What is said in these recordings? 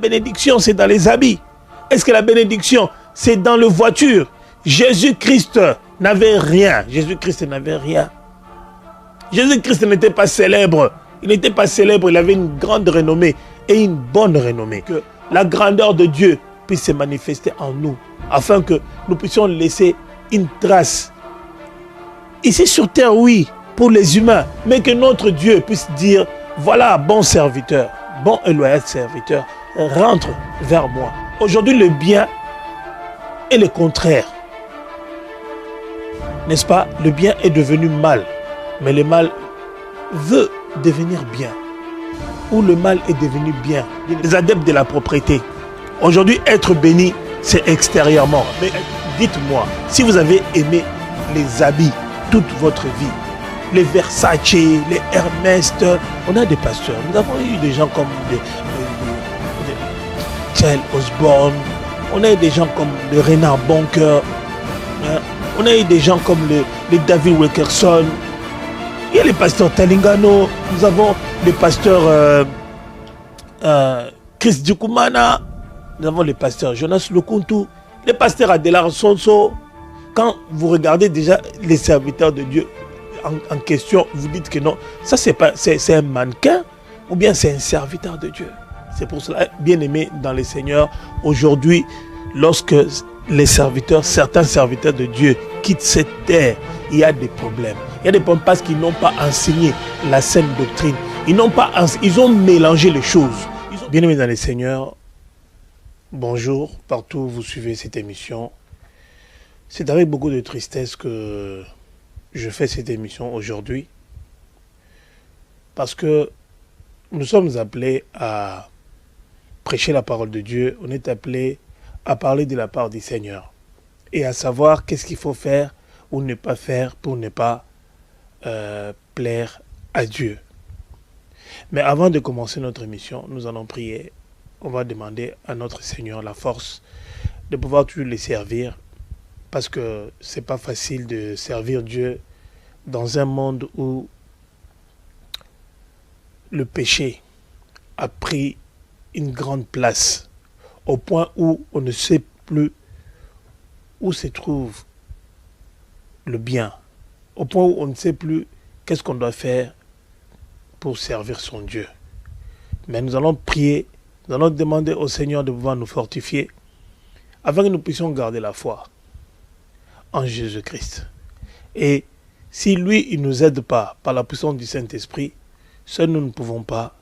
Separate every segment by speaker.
Speaker 1: bénédiction, c'est dans les habits? Est-ce que la bénédiction, c'est dans la voiture? Jésus-Christ n'avait rien. Jésus-Christ n'avait rien. Jésus-Christ n'était pas célèbre. Il n'était pas célèbre, il avait une grande renommée et une bonne renommée. Que la grandeur de Dieu puisse se manifester en nous, afin que nous puissions laisser une trace. Ici sur terre, oui, pour les humains, mais que notre Dieu puisse dire, voilà, bon serviteur, bon et loyal serviteur, rentre vers moi. Aujourd'hui, le bien est le contraire. N'est-ce pas? Le bien est devenu mal, mais le mal veut devenir bien. Ou le mal est devenu bien. Les adeptes de la propriété. Aujourd'hui, être béni, c'est extérieurement. Mais dites-moi, si vous avez aimé les habits toute votre vie, les Versace, les Hermès, on a des pasteurs. Nous avons eu des gens comme Charles Osborne, on a eu des gens comme le Renard Boncoeur, on a eu des gens comme le David Wilkerson. Il y a les pasteurs Talingano, nous avons les pasteurs Chris Dukumana, nous avons les pasteurs Jonas Lukuntu, les pasteurs Adelar Sonso. Quand vous regardez déjà les serviteurs de Dieu en question, vous dites que non, ça c'est un mannequin ou bien c'est un serviteur de Dieu. C'est pour cela, bien aimé dans le Seigneur, aujourd'hui, lorsque les serviteurs, certains serviteurs de Dieu quittent cette terre, il y a des problèmes. Il y a des problèmes parce qu'ils n'ont pas enseigné la saine doctrine. Ils ont mélangé les choses. Bien aimé dans le Seigneur, bonjour, partout où vous suivez cette émission. C'est avec beaucoup de tristesse que je fais cette émission aujourd'hui. Parce que nous sommes appelés à prêcher la parole de Dieu. On est appelés à parler de la part du Seigneur. Et à savoir qu'est-ce qu'il faut faire ou ne pas faire pour ne pas plaire à Dieu. Mais avant de commencer notre émission, nous allons prier. On va demander à notre Seigneur la force de pouvoir toujours les servir. Parce que ce n'est pas facile de servir Dieu dans un monde où le péché a pris une grande place, au point où on ne sait plus où se trouve le bien, au point où on ne sait plus qu'est-ce qu'on doit faire pour servir son Dieu. Mais nous allons prier, nous allons demander au Seigneur de pouvoir nous fortifier, afin que nous puissions garder la foi en Jésus-Christ. Et si lui, il ne nous aide pas par la puissance du Saint-Esprit, seuls nous ne pouvons pas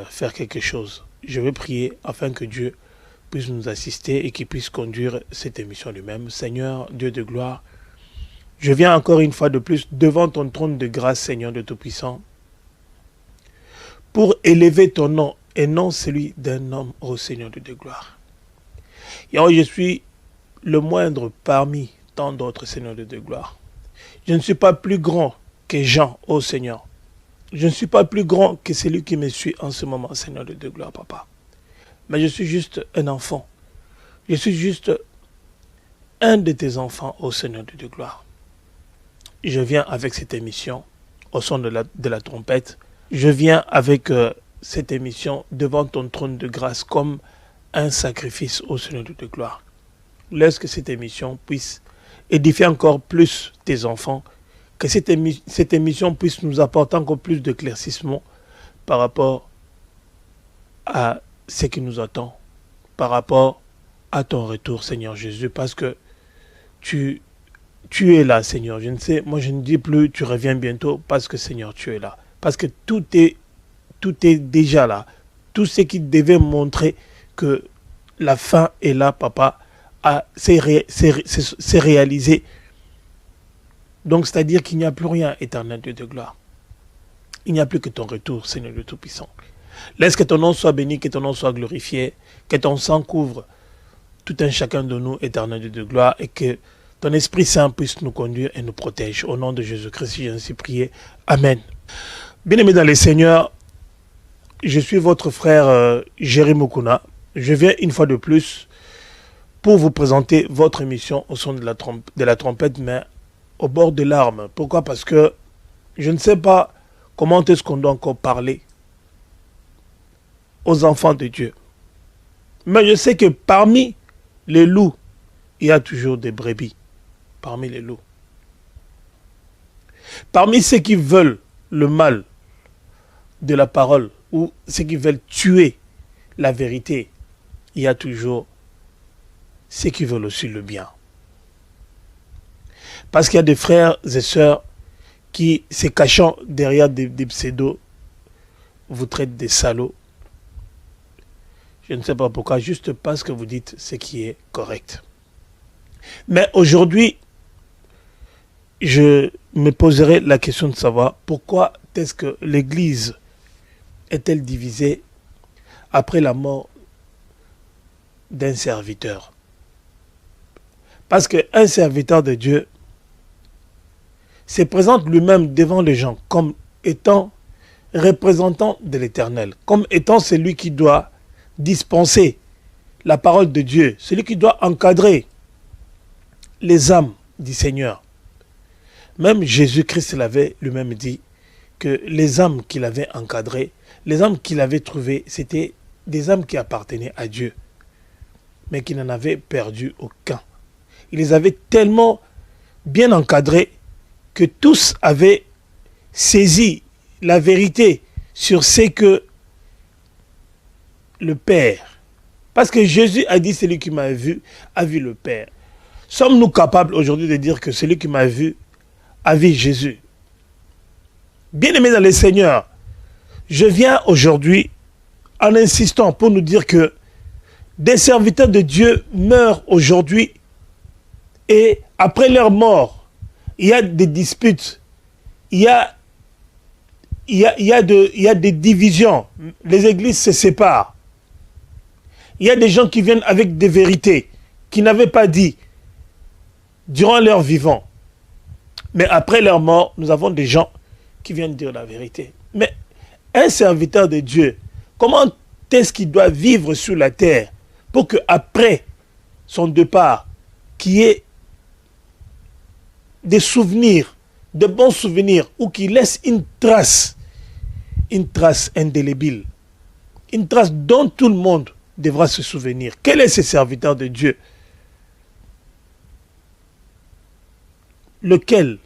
Speaker 1: faire quelque chose. Je vais prier afin que Dieu puisse nous assister et qu'il puisse conduire cette émission lui-même. Seigneur, Dieu de gloire, je viens encore une fois de plus devant ton trône de grâce, Seigneur de Tout-Puissant, pour élever ton nom et non celui d'un homme, ô Seigneur de gloire. Et alors je suis le moindre parmi tant d'autres, Seigneur de gloire. Je ne suis pas plus grand que Jean, ô Seigneur. Je ne suis pas plus grand que celui qui me suit en ce moment, Seigneur de gloire, Papa. Mais je suis juste un enfant. Je suis juste un de tes enfants, ô Seigneur de gloire. Je viens avec cette émission au son de la trompette. Je viens avec cette émission devant ton trône de grâce comme un sacrifice, ô Seigneur de gloire. Laisse que cette émission puisse édifier encore plus tes enfants, que cette émission puisse nous apporter encore plus d'éclaircissement par rapport à ce qui nous attend, par rapport à ton retour, Seigneur Jésus, parce que tu es là, Seigneur. Je ne sais, moi je ne dis plus tu reviens bientôt, parce que Seigneur, tu es là. Parce que tout est déjà là. Tout ce qui devait montrer que la fin est là, Papa, c'est réalisé. Donc, c'est-à-dire qu'il n'y a plus rien, éternel Dieu de gloire. Il n'y a plus que ton retour, Seigneur de Tout-Puissant. Laisse que ton nom soit béni, que ton nom soit glorifié, que ton sang couvre tout un chacun de nous, éternel Dieu de gloire, et que ton Esprit Saint puisse nous conduire et nous protéger. Au nom de Jésus-Christ, j'ai ainsi prié. Amen. Bien-aimés dans les Seigneurs, je suis votre frère Jerry Mukuna. Je viens une fois de plus pour vous présenter votre émission au son de la trompette, mais au bord de larmes. Pourquoi? Parce que je ne sais pas comment est-ce qu'on doit encore parler aux enfants de Dieu. Mais je sais que parmi les loups, il y a toujours des brebis. Parmi les loups. Parmi ceux qui veulent le mal de la parole ou ceux qui veulent tuer la vérité, il y a toujours ceux qui veulent aussi le bien. Parce qu'il y a des frères et sœurs qui, se cachant derrière des pseudos, vous traitent des salauds. Je ne sais pas pourquoi, juste parce que vous dites ce qui est correct. Mais aujourd'hui, je me poserai la question de savoir pourquoi est-ce que l'Église est-elle divisée après la mort d'un serviteur. Parce qu'un serviteur de Dieu se présente lui-même devant les gens comme étant représentant de l'Éternel, comme étant celui qui doit dispenser la parole de Dieu, celui qui doit encadrer les âmes du Seigneur. Même Jésus-Christ l'avait lui-même dit que les âmes qu'il avait encadrées, les âmes qu'il avait trouvées, c'était des âmes qui appartenaient à Dieu, mais qui n'en avaient perdu aucun. Il les avait tellement bien encadrés que tous avaient saisi la vérité sur ce que le Père, parce que Jésus a dit celui qui m'a vu a vu le Père. Sommes-nous capables aujourd'hui de dire que celui qui m'a vu a vu Jésus? Bien-aimés dans le Seigneur, je viens aujourd'hui en insistant pour nous dire que des serviteurs de Dieu meurent aujourd'hui et après leur mort, il y a des disputes, il y a des divisions, les églises se séparent. Il y a des gens qui viennent avec des vérités qui n'avaient pas dit durant leur vivant. Mais après leur mort, nous avons des gens qui viennent dire la vérité. Mais un serviteur de Dieu, comment est-ce qu'il doit vivre sur la terre pour qu'après son départ, qu'il y ait des souvenirs, de bons souvenirs, ou qu'il laisse une trace indélébile, une trace dont tout le monde devra se souvenir. Quel est ce serviteur de Dieu? Lequel?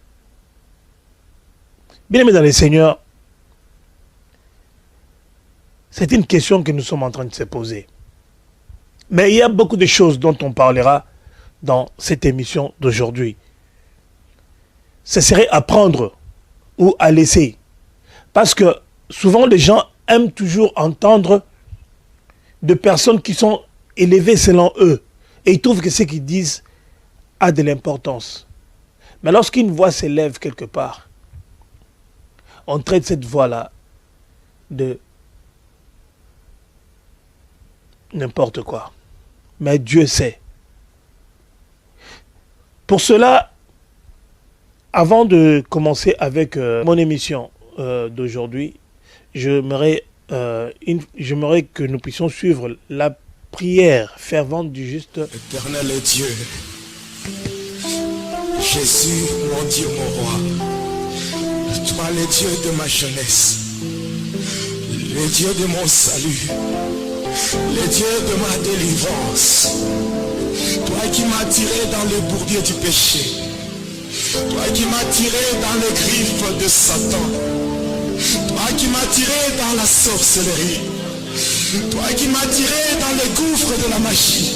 Speaker 1: Bien-aimés dans le Seigneur, c'est une question que nous sommes en train de se poser. Mais il y a beaucoup de choses dont on parlera dans cette émission d'aujourd'hui. Ce serait à prendre ou à laisser. Parce que souvent les gens aiment toujours entendre de personnes qui sont élevées selon eux. Et ils trouvent que ce qu'ils disent a de l'importance. Mais lorsqu'une voix s'élève quelque part, on traite cette voix-là de n'importe quoi. Mais Dieu sait. Pour cela, avant de commencer avec mon émission d'aujourd'hui, j'aimerais que nous puissions suivre la prière fervente du juste.
Speaker 2: Éternel est Dieu, Jésus, mon Dieu, mon roi, toi le Dieu de ma jeunesse, le Dieu de mon salut, le Dieu de ma délivrance, toi qui m'as tiré dans le bourbier du péché, toi qui m'as tiré dans les griffes de Satan, toi qui m'as tiré dans la sorcellerie, toi qui m'as tiré dans les gouffres de la magie,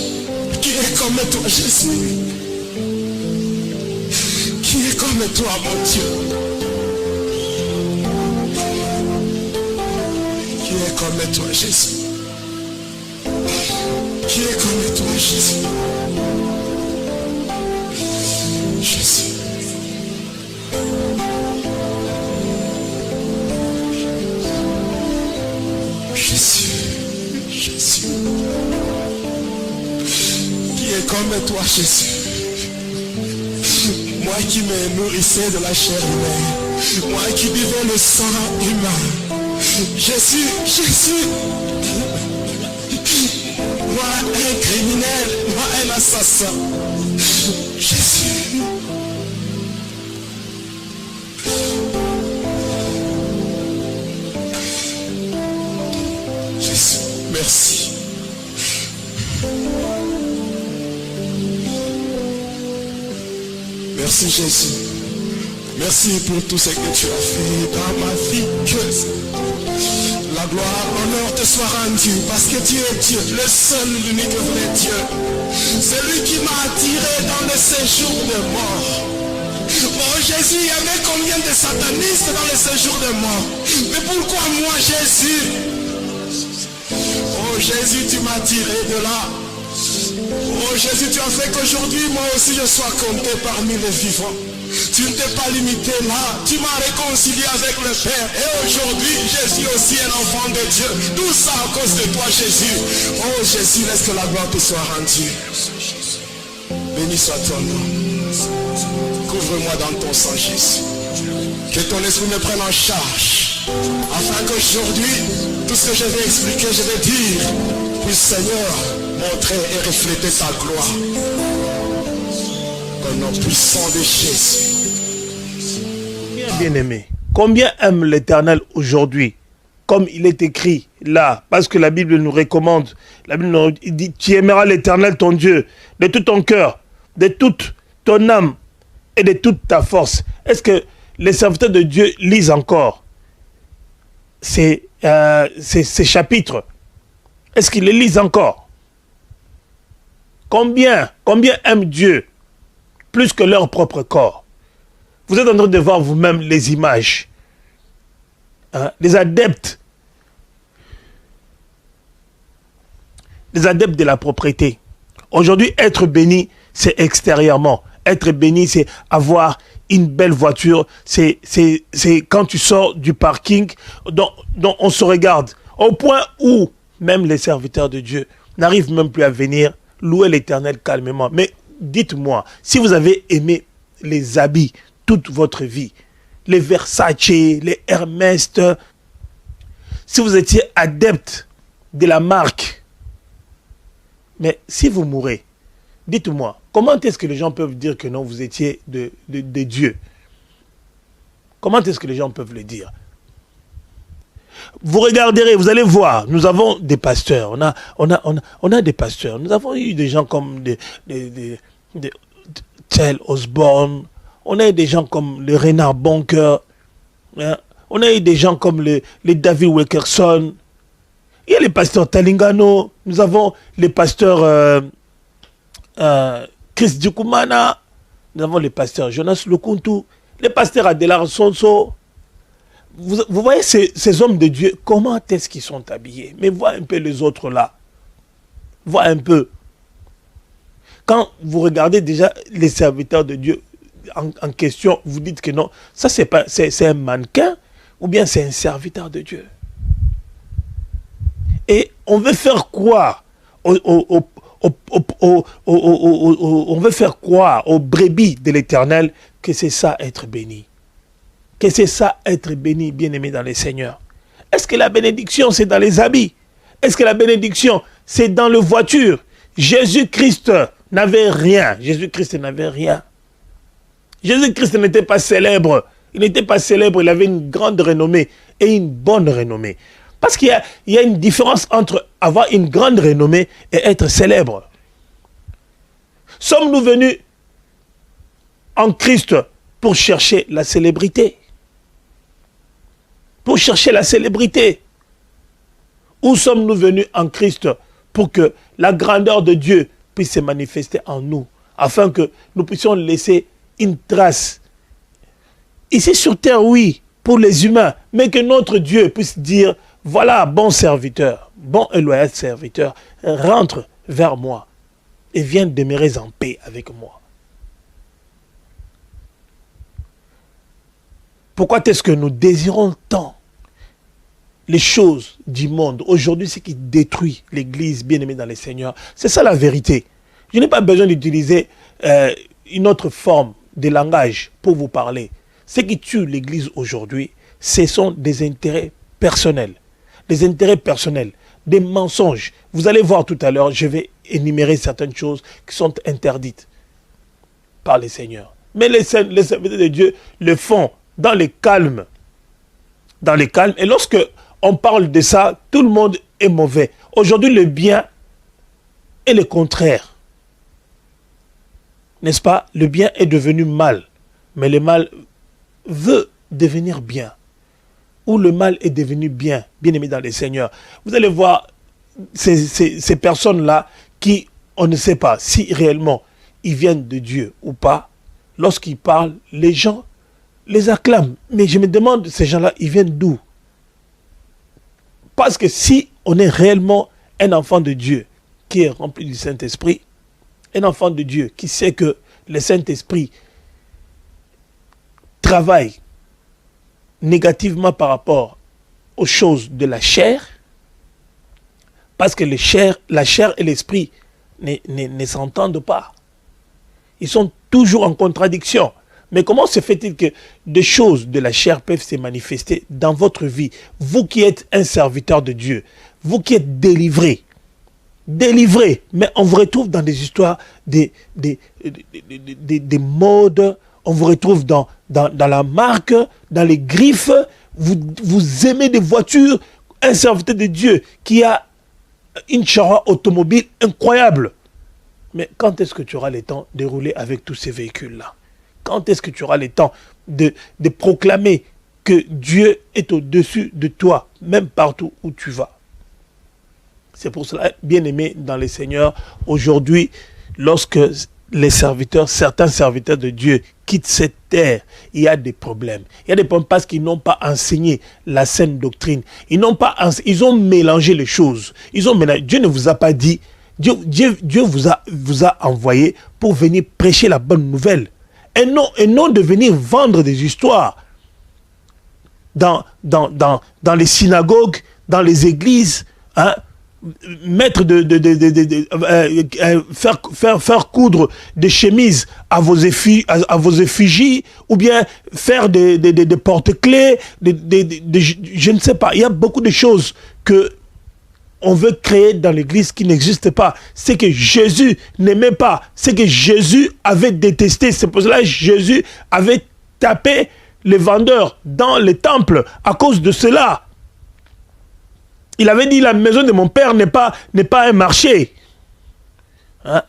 Speaker 2: qui est comme toi Jésus, qui est comme toi mon Dieu, qui est comme toi Jésus, qui est comme toi Jésus, Jésus. Jésus, Jésus, qui est comme toi Jésus, moi qui me nourrissais de la chair humaine, moi qui buvais le sang humain, Jésus, Jésus, moi un criminel, moi un assassin, Jésus. Merci. Merci Jésus. Merci pour tout ce que tu as fait dans ma vie. Que la gloire, l'honneur te soit rendu parce que tu es Dieu, le seul, l'unique vrai Dieu. C'est lui qui m'a attiré dans le séjour de mort. Oh Jésus, il y avait combien de satanistes dans le séjour de mort? Mais pourquoi moi Jésus? Oh Jésus, tu m'as tiré de là. Oh Jésus, tu as fait qu'aujourd'hui moi aussi je sois compté parmi les vivants. Tu ne t'es pas limité là, tu m'as réconcilié avec le Père. Et aujourd'hui, je suis aussi un enfant de Dieu. Tout ça à cause de toi, Jésus. Oh Jésus, laisse que la gloire te soit rendue. Béni soit ton nom. Couvre-moi dans ton sang, Jésus. Que ton esprit me prenne en charge. Afin qu'aujourd'hui, tout ce que je vais expliquer, je vais dire, puisse Seigneur montrer et refléter ta gloire. Au nom puissant de Jésus.
Speaker 1: Bien-aimé, combien aime l'Éternel aujourd'hui, comme il est écrit là, parce que la Bible nous recommande, la Bible nous dit, tu aimeras l'Éternel ton Dieu de tout ton cœur, de toute ton âme et de toute ta force. Est-ce que les serviteurs de Dieu lisent encore ces chapitres? Est-ce qu'ils les lisent encore? Combien aiment Dieu plus que leur propre corps? Vous êtes en train de voir vous-même les images. Les adeptes de la propriété. Aujourd'hui, être béni, c'est extérieurement. Être béni, c'est avoir une belle voiture. C'est quand tu sors du parking, dont on se regarde. Au point où même les serviteurs de Dieu n'arrivent même plus à venir louer l'Éternel calmement. Mais dites-moi, si vous avez aimé les habits toute votre vie, les Versace, les Hermès, si vous étiez adepte de la marque, mais si vous mourrez, dites-moi, comment est-ce que les gens peuvent dire que non, vous étiez de Dieu? Comment est-ce que les gens peuvent le dire? Vous regarderez, vous allez voir, nous avons des pasteurs, on a des pasteurs, nous avons eu des gens comme Tel Osborne, on a eu des gens comme le Renard Boncoeur, hein? On a eu des gens comme les David Wilkerson, il y a les pasteurs Talingano, nous avons les pasteurs Chris Dukumana, nous avons les pasteurs Jonas Lukuntu, les pasteurs Adelar Sonso. Vous voyez ces hommes de Dieu, comment est-ce qu'ils sont habillés? Mais vois un peu les autres là. Vois un peu. Quand vous regardez déjà les serviteurs de Dieu en question, vous dites que non, ça c'est un mannequin ou bien c'est un serviteur de Dieu. Et on veut faire croire on veut faire croire aux brebis de l'Éternel que c'est ça être béni. Que c'est ça être béni, bien-aimé dans le Seigneur. Est-ce que la bénédiction c'est dans les habits? Est-ce que la bénédiction c'est dans la voiture? Jésus-Christ n'avait rien. Jésus-Christ n'avait rien. Jésus-Christ n'était pas célèbre. Il n'était pas célèbre, il avait une grande renommée et une bonne renommée. Parce qu'il y a une différence entre avoir une grande renommée et être célèbre. Sommes-nous venus en Christ pour chercher la célébrité? Pour chercher la célébrité? Ou sommes-nous venus en Christ pour que la grandeur de Dieu puisse se manifester en nous, afin que nous puissions laisser une trace ici sur terre, oui, pour les humains, mais que notre Dieu puisse dire, voilà, bon serviteur, bon et loyal serviteur, rentre vers moi et viens demeurer en paix avec moi. Pourquoi est-ce que nous désirons tant les choses du monde? Aujourd'hui, ce qui détruit l'Église bien-aimée dans le Seigneur, c'est ça la vérité. Je n'ai pas besoin d'utiliser une autre forme de langage pour vous parler. Ce qui tue l'Église aujourd'hui, ce sont des intérêts personnels. Des intérêts personnels, des mensonges. Vous allez voir tout à l'heure, je vais énumérer certaines choses qui sont interdites par les seigneurs. Mais les serviteurs de Dieu le font dans le calme. Dans le calme. Et lorsque on parle de ça, tout le monde est mauvais. Aujourd'hui, le bien est le contraire. N'est-ce pas? Le bien est devenu mal, mais le mal veut devenir bien. Ou le mal est devenu bien, bien aimé dans les Seigneurs. Vous allez voir ces personnes-là qui, on ne sait pas si réellement ils viennent de Dieu ou pas. Lorsqu'ils parlent, les gens les acclament. Mais je me demande, ces gens-là, ils viennent d'où? Parce que si on est réellement un enfant de Dieu qui est rempli du Saint-Esprit, un enfant de Dieu qui sait que le Saint-Esprit travaille négativement par rapport aux choses de la chair, parce que la chair et l'esprit ne s'entendent pas. Ils sont toujours en contradiction. Mais comment se fait-il que des choses de la chair peuvent se manifester dans votre vie? Vous qui êtes un serviteur de Dieu, vous qui êtes délivré, mais on vous retrouve dans des histoires, des modes, on vous retrouve dans la marque, dans les griffes, vous aimez des voitures, un serviteur de Dieu qui a une charrue automobile incroyable. Mais quand est-ce que tu auras le temps de rouler avec tous ces véhicules-là? Quand est-ce que tu auras le temps de proclamer que Dieu est au-dessus de toi, même partout où tu vas? C'est pour cela, bien aimé dans les Seigneurs, aujourd'hui, lorsque les serviteurs, certains serviteurs de Dieu quittent cette terre, il y a des problèmes. Il y a des problèmes parce qu'ils n'ont pas enseigné la saine doctrine. Ils ont mélangé les choses. Dieu ne vous a pas dit, Dieu vous a envoyé pour venir prêcher la bonne nouvelle. Et non de venir vendre des histoires dans les synagogues, dans les églises, hein, faire coudre des chemises à vos effigies, ou bien faire des porte-clés, je ne sais pas. Il y a beaucoup de choses que on veut créer dans l'église qui n'existe pas. C'est que Jésus n'aimait pas. C'est que Jésus avait détesté. C'est pour cela que Jésus avait tapé les vendeurs dans les temples à cause de cela. Il avait dit, la maison de mon père n'est pas un marché. Hein?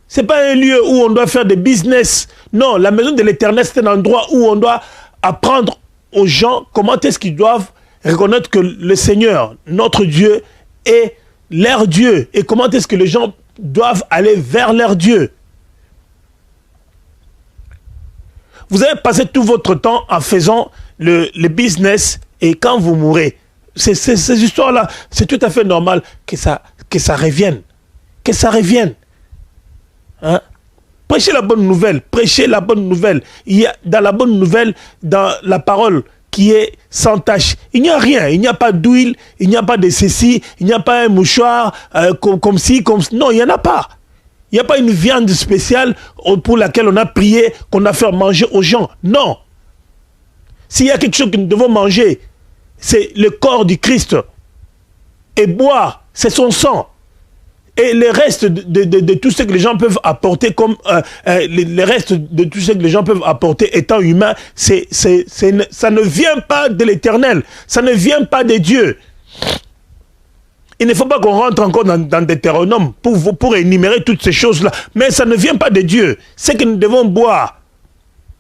Speaker 1: Ce n'est pas un lieu où on doit faire des business. Non, la maison de l'Éternel, c'est un endroit où on doit apprendre aux gens comment est-ce qu'ils doivent reconnaître que le Seigneur, notre Dieu, est leur Dieu. Et comment est-ce que les gens doivent aller vers leur Dieu. Vous avez passé tout votre temps en faisant le business, et quand vous mourrez, ces histoires-là, c'est tout à fait normal que ça revienne. Que ça revienne. Hein? Prêchez la bonne nouvelle. Prêchez la bonne nouvelle. Il y a dans la bonne nouvelle, dans la parole qui est sans tache, il n'y a rien. Il n'y a pas d'huile, il n'y a pas de ceci, il n'y a pas un mouchoir comme ci, comme ça. Non, il n'y en a pas. Il n'y a pas une viande spéciale pour laquelle on a prié, qu'on a fait manger aux gens. Non. S'il y a quelque chose que nous devons manger, c'est le corps du Christ. Et boire, c'est son sang. Et le reste de tout ce que les gens peuvent apporter, comme le reste de tout ce que les gens peuvent apporter étant humain, ça ne vient pas de l'Éternel. Ça ne vient pas de Dieu. Il ne faut pas qu'on rentre encore dans Deutéronome pour énumérer toutes ces choses-là. Mais ça ne vient pas de Dieu. Ce que nous devons boire,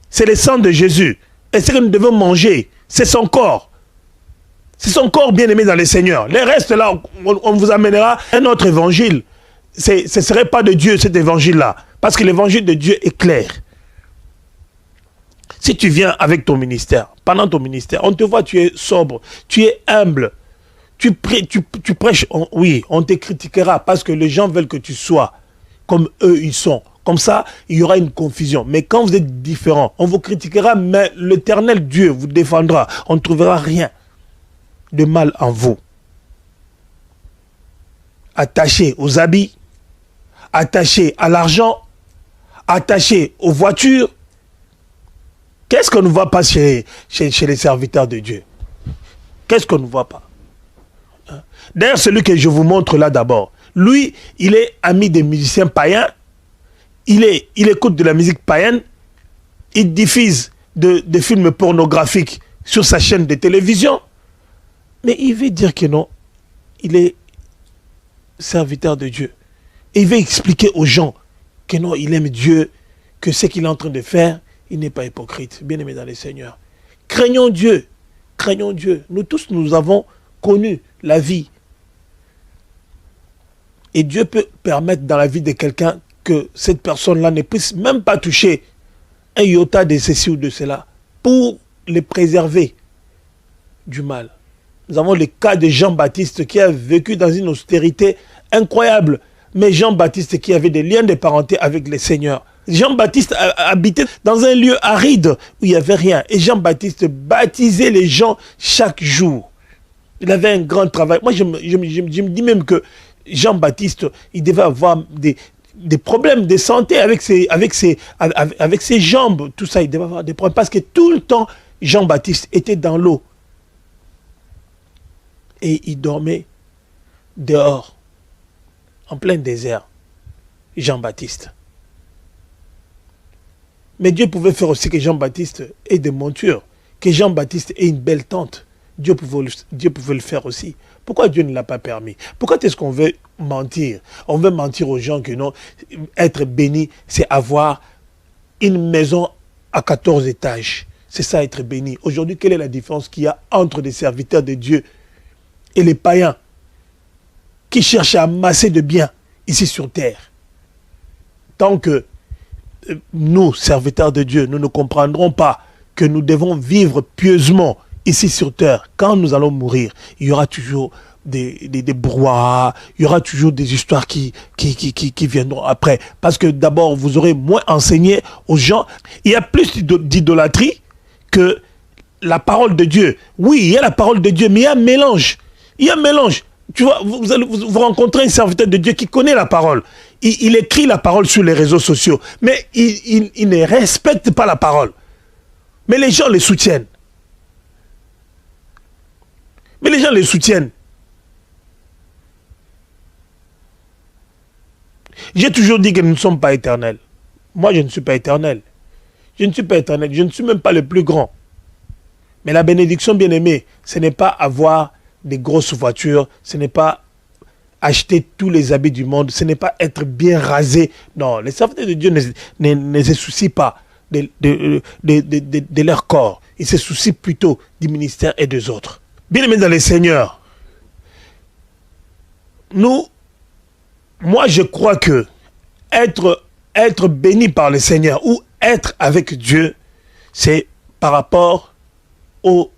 Speaker 1: c'est le sang de Jésus. Et ce que nous devons manger, c'est son corps. C'est son corps bien-aimé dans le Seigneur. Le reste, là, on vous amènera un autre évangile. Ce ne serait pas de Dieu, cet évangile-là. Parce que l'évangile de Dieu est clair. Si tu viens avec ton ministère, pendant ton ministère, on te voit, tu es sobre, tu es humble, tu prêches, oui, on te critiquera parce que les gens veulent que tu sois comme eux, ils sont. Comme ça, il y aura une confusion. Mais quand vous êtes différent, on vous critiquera, mais l'Éternel Dieu vous défendra. On ne trouvera rien de mal en vous. Attaché aux habits, attaché à l'argent, attaché aux voitures. Qu'est-ce qu'on ne voit pas chez les serviteurs de Dieu? Qu'est-ce qu'on ne voit pas? D'ailleurs, celui que je vous montre là d'abord, lui, il est ami des musiciens païens, il écoute de la musique païenne, il diffuse des films pornographiques sur sa chaîne de télévision, mais il veut dire que non, il est serviteur de Dieu. Et il veut expliquer aux gens que non, il aime Dieu, que ce qu'il est en train de faire, il n'est pas hypocrite. Bien-aimé dans le Seigneur. Craignons Dieu. Craignons Dieu. Nous tous, nous avons connu la vie. Et Dieu peut permettre dans la vie de quelqu'un que cette personne-là ne puisse même pas toucher un iota de ceci ou de cela pour les préserver du mal. Nous avons le cas de Jean-Baptiste qui a vécu dans une austérité incroyable. Mais Jean-Baptiste qui avait des liens de parenté avec le Seigneur. Jean-Baptiste habitait dans un lieu aride où il n'y avait rien. Et Jean-Baptiste baptisait les gens chaque jour. Il avait un grand travail. Moi, je me dis même que Jean-Baptiste, il devait avoir des problèmes de santé avec ses jambes. Tout ça, il devait avoir des problèmes. Parce que tout le temps, Jean-Baptiste était dans l'eau. Et il dormait dehors, en plein désert. Jean-Baptiste. Mais Dieu pouvait faire aussi que Jean-Baptiste ait des montures, que Jean-Baptiste ait une belle tente. Dieu pouvait le faire aussi. Pourquoi Dieu ne l'a pas permis? Pourquoi est-ce qu'on veut mentir? On veut mentir aux gens que non, être béni, c'est avoir une maison à 14 étages. C'est ça, être béni. Aujourd'hui, quelle est la différence qu'il y a entre les serviteurs de Dieu et les païens qui cherchent à amasser de biens ici sur terre? Tant que nous, serviteurs de Dieu, nous ne comprendrons pas que nous devons vivre pieusement ici sur terre. Quand nous allons mourir, il y aura toujours des brouhahas, il y aura toujours des histoires qui viendront après. Parce que d'abord, vous aurez moins enseigné aux gens. Il y a plus d'idolâtrie que la parole de Dieu. Oui, il y a la parole de Dieu, mais il y a un mélange. Il y a un mélange. Tu vois, vous rencontrez un serviteur de Dieu qui connaît la parole. Il écrit la parole sur les réseaux sociaux, mais il ne respecte pas la parole. Mais les gens les soutiennent. Mais les gens les soutiennent. J'ai toujours dit que nous ne sommes pas éternels. Moi, je ne suis pas éternel. Je ne suis pas éternel. Je ne suis même pas le plus grand. Mais la bénédiction, bien-aimée, ce n'est pas avoir des grosses voitures, ce n'est pas acheter tous les habits du monde, ce n'est pas être bien rasé. Non, les serviteurs de Dieu ne se soucient pas de leur corps. Ils se soucient plutôt du ministère et des autres. Bien-aimés dans les Seigneurs, moi je crois que être béni par le Seigneur ou être avec Dieu, c'est par rapport aux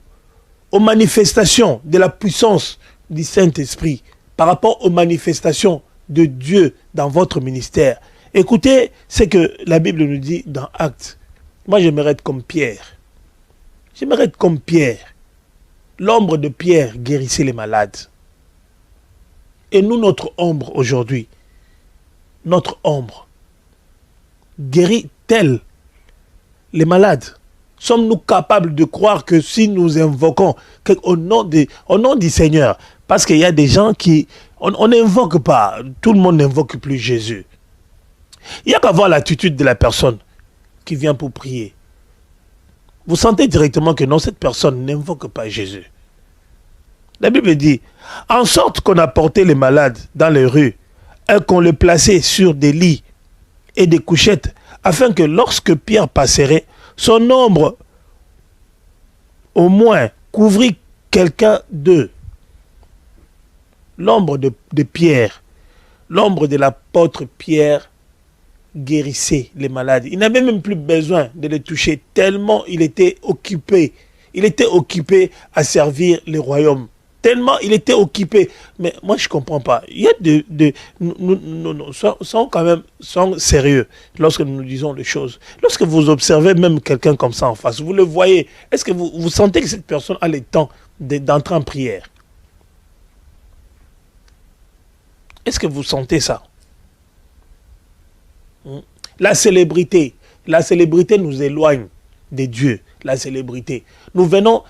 Speaker 1: manifestations de la puissance du Saint-Esprit, par rapport aux manifestations de Dieu dans votre ministère. Écoutez ce que la Bible nous dit dans Actes. Moi, j'aimerais être comme Pierre. J'aimerais être comme Pierre. L'ombre de Pierre guérissait les malades. Et nous, notre ombre aujourd'hui, notre ombre, guérit-elle les malades? Sommes-nous capables de croire que si nous invoquons au nom du Seigneur, parce qu'il y a des gens qui... On n'invoque pas, tout le monde n'invoque plus Jésus. Il n'y a qu'à voir l'attitude de la personne qui vient pour prier. Vous sentez directement que non, cette personne n'invoque pas Jésus. La Bible dit, en sorte qu'on a porté les malades dans les rues et qu'on les plaçait sur des lits et des couchettes, afin que lorsque Pierre passerait, son ombre au moins couvrit quelqu'un d'eux. L'ombre de Pierre, l'ombre de l'apôtre Pierre guérissait les malades. Il n'avait même plus besoin de les toucher tellement il était occupé. Il était occupé à servir le royaume. Tellement il était occupé. Mais moi, je ne comprends pas. Il y a nous sommes quand même sérieux lorsque nous disons les choses. Lorsque vous observez même quelqu'un comme ça en face, vous le voyez. Est-ce que vous sentez que cette personne a le temps d'entrer en prière? Est-ce que vous sentez ça? La célébrité nous éloigne de Dieu. La célébrité. Nous venons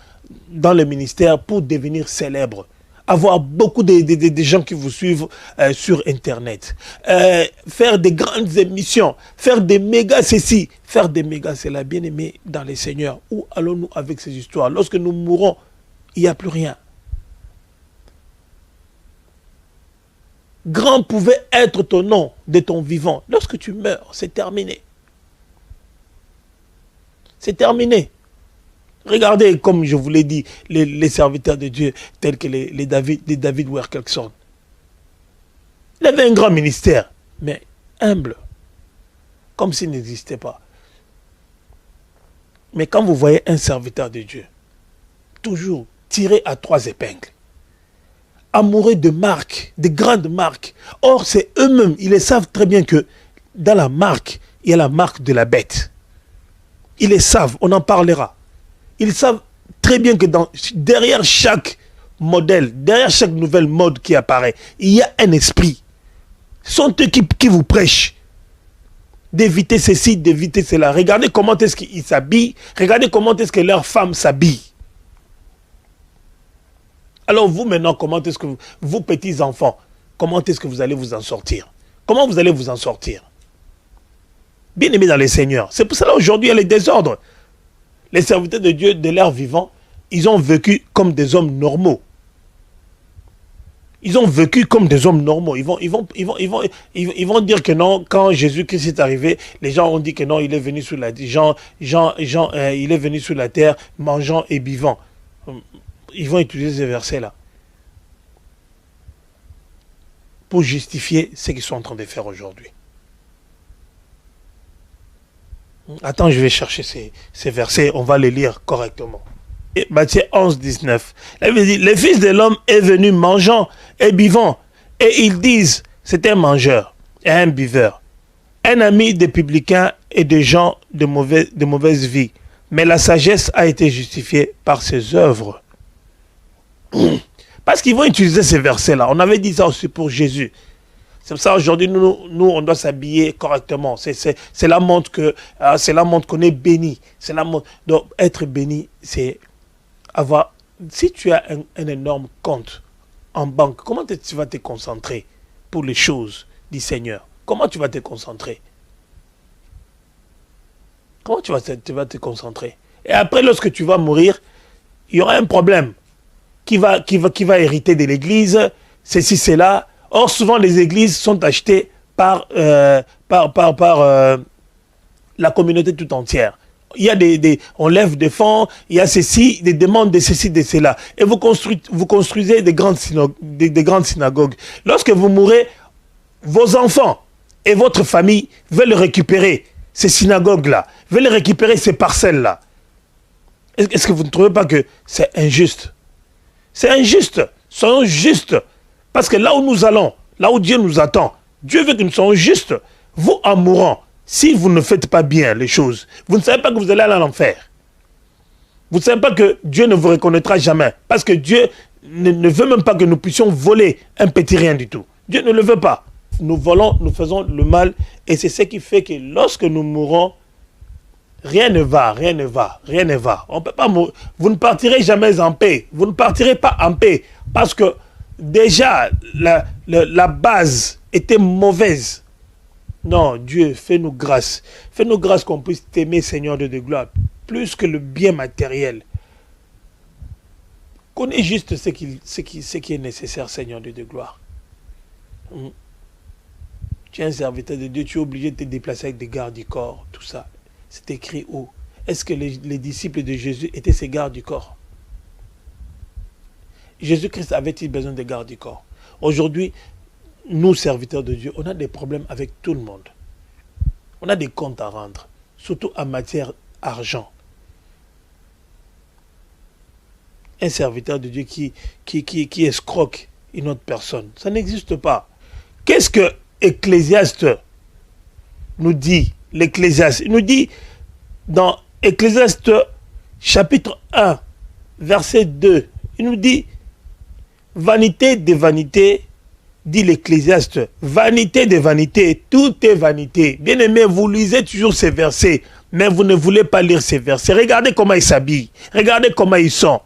Speaker 1: dans le ministère pour devenir célèbres. Avoir beaucoup de gens qui vous suivent sur Internet. Faire des grandes émissions. Faire des méga ceci. Faire des méga cela. Bien-aimés dans les Seigneurs. Où allons-nous avec ces histoires? Lorsque nous mourrons, il n'y a plus rien. Grand pouvait être ton nom de ton vivant. Lorsque tu meurs, c'est terminé. C'est terminé. Regardez, comme je vous l'ai dit, les serviteurs de Dieu, tels que les David Wilkerson. Il avait un grand ministère, mais humble, comme s'il n'existait pas. Mais quand vous voyez un serviteur de Dieu, toujours tiré à 3 épingles, amoureux de marques, de grandes marques. Or, c'est eux-mêmes, ils le savent très bien que dans la marque, il y a la marque de la bête. Ils le savent, on en parlera. Ils savent très bien que derrière chaque modèle, derrière chaque nouvelle mode qui apparaît, il y a un esprit. Ce sont eux qui vous prêchent d'éviter ceci, d'éviter cela. Regardez comment est-ce qu'ils s'habillent, regardez comment est-ce que leurs femmes s'habillent. Alors vous maintenant, comment est-ce que vous petits enfants, comment est-ce que vous allez vous en sortir? Comment vous allez vous en sortir? Bien aimés dans le Seigneur. C'est pour cela aujourd'hui il y a les désordres. Les serviteurs de Dieu de leur vivant, ils ont vécu comme des hommes normaux. Ils ont vécu comme des hommes normaux. Ils vont dire que non, quand Jésus-Christ est arrivé, les gens ont dit que non, il est venu sur la terre, il est venu sur la terre, mangeant et buvant. Ils vont utiliser ces versets-là pour justifier ce qu'ils sont en train de faire aujourd'hui. Attends, je vais chercher ces versets, on va les lire correctement. Et Matthieu 11, 19. Là, il dit, le Fils de l'homme est venu mangeant et buvant. Et ils disent, c'est un mangeur et un buveur, un ami des publicains et des gens de mauvaise vie. Mais la sagesse a été justifiée par ses œuvres. Parce qu'ils vont utiliser ces versets-là. On avait dit ça aussi pour Jésus. C'est pour ça aujourd'hui, nous on doit s'habiller correctement. C'est la montre qu'on est béni. C'est la montre. Donc, être béni, c'est avoir... Si tu as un énorme compte en banque, comment tu vas te concentrer pour les choses du Seigneur? Comment tu vas te concentrer? Comment tu vas te concentrer? Et après, lorsque tu vas mourir, il y aura un problème. Qui va hériter de l'église, ceci, cela. Or, souvent, les églises sont achetées par la communauté tout entière. Il y a on lève des fonds, il y a ceci, des demandes de ceci, de cela. Et vous construisez des grandes synagogues. Lorsque vous mourrez, vos enfants et votre famille veulent récupérer ces synagogues-là, veulent récupérer ces parcelles-là. Est-ce que vous ne trouvez pas que c'est injuste? C'est injuste. Soyons justes. Parce que là où nous allons, là où Dieu nous attend, Dieu veut que nous soyons justes. Vous, en mourant, si vous ne faites pas bien les choses, vous ne savez pas que vous allez aller à l'enfer. Vous ne savez pas que Dieu ne vous reconnaîtra jamais. Parce que Dieu ne veut même pas que nous puissions voler un petit rien du tout. Dieu ne le veut pas. Nous volons, nous faisons le mal. Et c'est ce qui fait que lorsque nous mourons, rien ne va, rien ne va, rien ne va. On peut pas mourir. Vous ne partirez jamais en paix. Vous ne partirez pas en paix. Parce que déjà, la base était mauvaise. Non, Dieu, fais-nous grâce. Fais-nous grâce qu'on puisse t'aimer, Seigneur de gloire, plus que le bien matériel. Connais juste ce qui est nécessaire, Seigneur de gloire. Tu es un serviteur de Dieu, tu es obligé de te déplacer avec des gardes du corps, tout ça. C'est écrit où? Est-ce que les disciples de Jésus étaient ces gardes du corps? Jésus-Christ avait-il besoin de gardes du corps? Aujourd'hui, nous, serviteurs de Dieu, on a des problèmes avec tout le monde. On a des comptes à rendre, surtout en matière d'argent. Un serviteur de Dieu qui escroque une autre personne, ça n'existe pas. Qu'est-ce que Ecclésiaste nous dit? L'Ecclésiaste, il nous dit dans Ecclésiaste chapitre 1, verset 2, il nous dit vanité des vanités, dit l'Ecclésiaste, vanité des vanités, tout est vanité. Bien aimé, vous lisez toujours ces versets, mais vous ne voulez pas lire ces versets. Regardez comment ils s'habillent, regardez comment ils sont.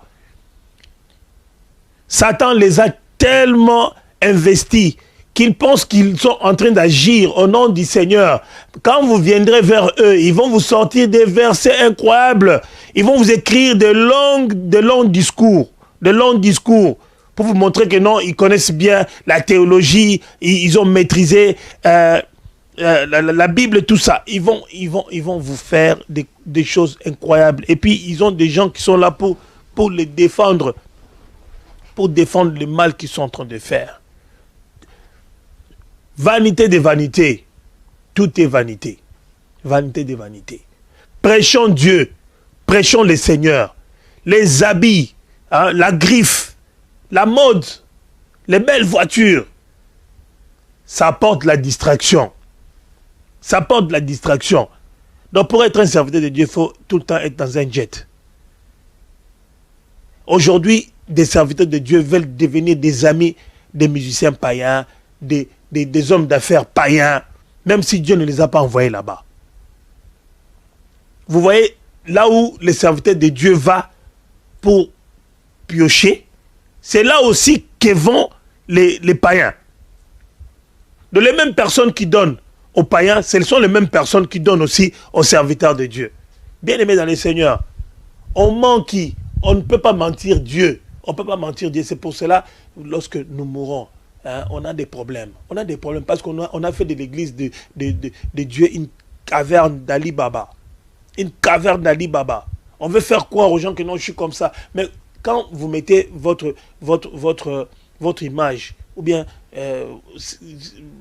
Speaker 1: Satan les a tellement investis qu'ils pensent qu'ils sont en train d'agir au nom du Seigneur. Quand vous viendrez vers eux, ils vont vous sortir des versets incroyables. Ils vont vous écrire de longs discours pour vous montrer que non, ils connaissent bien la théologie, ils ont maîtrisé la Bible, tout ça. Ils vont vous faire des choses incroyables. Et puis, ils ont des gens qui sont là pour les défendre, pour défendre le mal qu'ils sont en train de faire. Vanité des vanités. Tout est vanité. Vanité des vanités. Prêchons Dieu. Prêchons le Seigneur. Les habits, hein, la griffe, la mode, les belles voitures. Ça apporte la distraction. Ça apporte la distraction. Donc pour être un serviteur de Dieu, il faut tout le temps être dans un jet. Aujourd'hui, des serviteurs de Dieu veulent devenir des amis des musiciens païens, des hommes d'affaires païens, même si Dieu ne les a pas envoyés là-bas. Vous voyez, là où les serviteurs de Dieu vont pour piocher, c'est là aussi que vont les païens. De les mêmes personnes qui donnent aux païens, ce sont les mêmes personnes qui donnent aussi aux serviteurs de Dieu. Bien-aimés dans les Seigneurs, on ment qui? On ne peut pas mentir Dieu. On ne peut pas mentir Dieu. C'est pour cela, lorsque nous mourrons, hein, on a des problèmes. On a des problèmes parce qu'on a fait de l'église de Dieu une caverne d'Ali Baba. Une caverne d'Ali Baba. On veut faire croire aux gens que non, je suis comme ça. Mais quand vous mettez votre image, ou bien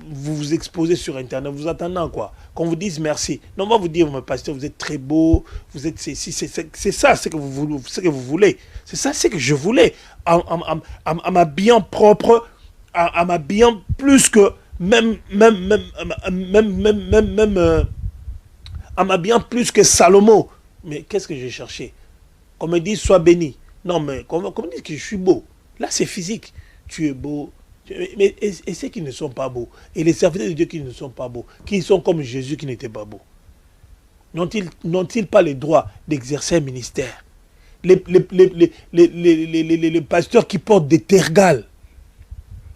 Speaker 1: vous vous exposez sur Internet, vous attendez quoi? Qu'on vous dise merci. Non, on va vous dire, mon pasteur, vous êtes très beau, vous êtes ceci, c'est ça ce que vous voulez. C'est ça ce que je voulais. En m'habillant propre, en m'habillant plus que en m'habillant plus que Salomon. Mais qu'est-ce que j'ai cherché? Qu'on me dise, sois béni. Non, mais qu'on me dise que je suis beau. Là, c'est physique. Tu es beau. Et ceux qui ne sont pas beaux, et les serviteurs de Dieu qui ne sont pas beaux, qui sont comme Jésus qui n'était pas beau, n'ont-ils pas le droit d'exercer un ministère? Les pasteurs qui portent des tergales,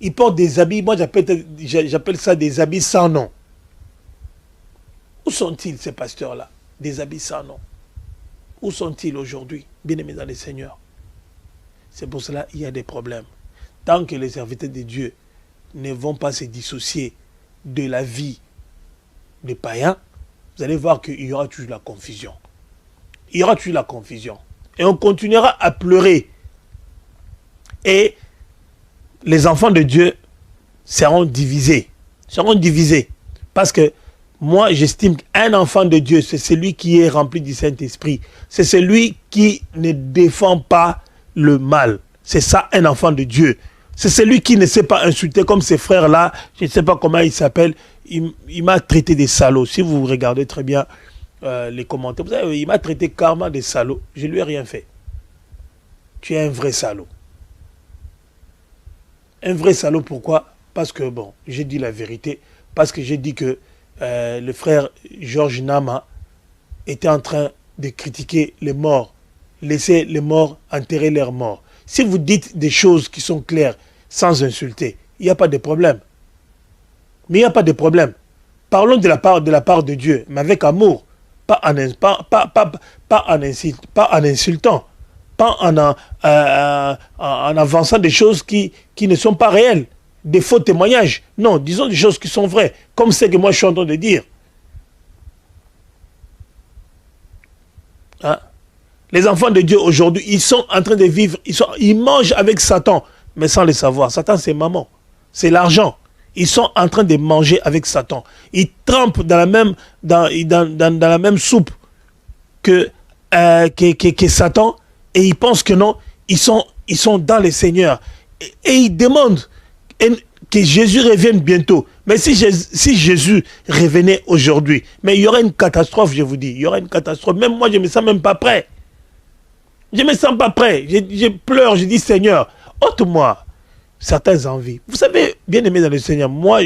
Speaker 1: ils portent des habits, moi j'appelle ça des habits sans nom. Où sont-ils ces pasteurs-là? Des habits sans nom. Où sont-ils aujourd'hui, bien-aimés dans les Seigneurs? C'est pour cela qu'il y a des problèmes. Tant que les serviteurs de Dieu ne vont pas se dissocier de la vie des païens, vous allez voir qu'il y aura toujours la confusion. Il y aura toujours la confusion. Et on continuera à pleurer. Et les enfants de Dieu seront divisés. Seront divisés. Parce que moi, j'estime qu'un enfant de Dieu, c'est celui qui est rempli du Saint-Esprit. C'est celui qui ne défend pas le mal. C'est ça, un enfant de Dieu. C'est celui qui ne sait pas insulter comme ces frères-là. Je ne sais pas comment ils s'appellent. Il m'a traité des salauds. Si vous regardez très bien les commentaires, vous savez, il m'a traité carrément des salauds. Je ne lui ai rien fait. Tu es un vrai salaud. Un vrai salaud, pourquoi? Parce que, bon, j'ai dit la vérité. Parce que j'ai dit que le frère Georges Nama était en train de critiquer les morts. Laisser les morts enterrer leurs morts. Si vous dites des choses qui sont claires, sans insulter, il n'y a pas de problème. Mais il n'y a pas de problème. Parlons de la part de Dieu, mais avec amour, pas en insultant, pas en avançant des choses qui ne sont pas réelles, des faux témoignages. Non, disons des choses qui sont vraies, comme ce que moi je suis en train de dire. Hein? Les enfants de Dieu aujourd'hui, ils sont en train de vivre, ils mangent avec Satan, mais sans le savoir. Satan, c'est maman, c'est l'argent. Ils sont en train de manger avec Satan. Ils trempent dans la même soupe que Satan, et ils pensent que non, ils sont dans le Seigneur. Et ils demandent que Jésus revienne bientôt. Mais si Jésus revenait aujourd'hui, mais il y aurait une catastrophe, je vous dis. Il y aurait une catastrophe. Même moi, je ne me sens même pas prêt. Je ne me sens pas prêt. Je pleure, je dis Seigneur, ôte-moi certaines envies. Vous savez, bien aimé dans le Seigneur, moi,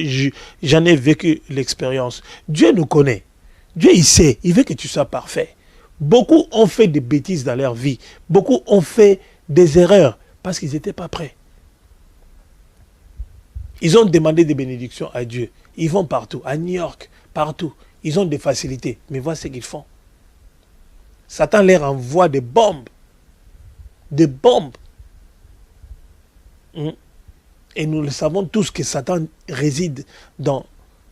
Speaker 1: j'en ai vécu l'expérience. Dieu nous connaît. Dieu, il sait. Il veut que tu sois parfait. Beaucoup ont fait des bêtises dans leur vie. Beaucoup ont fait des erreurs parce qu'ils n'étaient pas prêts. Ils ont demandé des bénédictions à Dieu. Ils vont partout, à New York, partout. Ils ont des facilités. Mais voilà ce qu'ils font. Satan leur envoie des bombes. Des bombes. Hein. Et nous le savons tous que Satan réside dans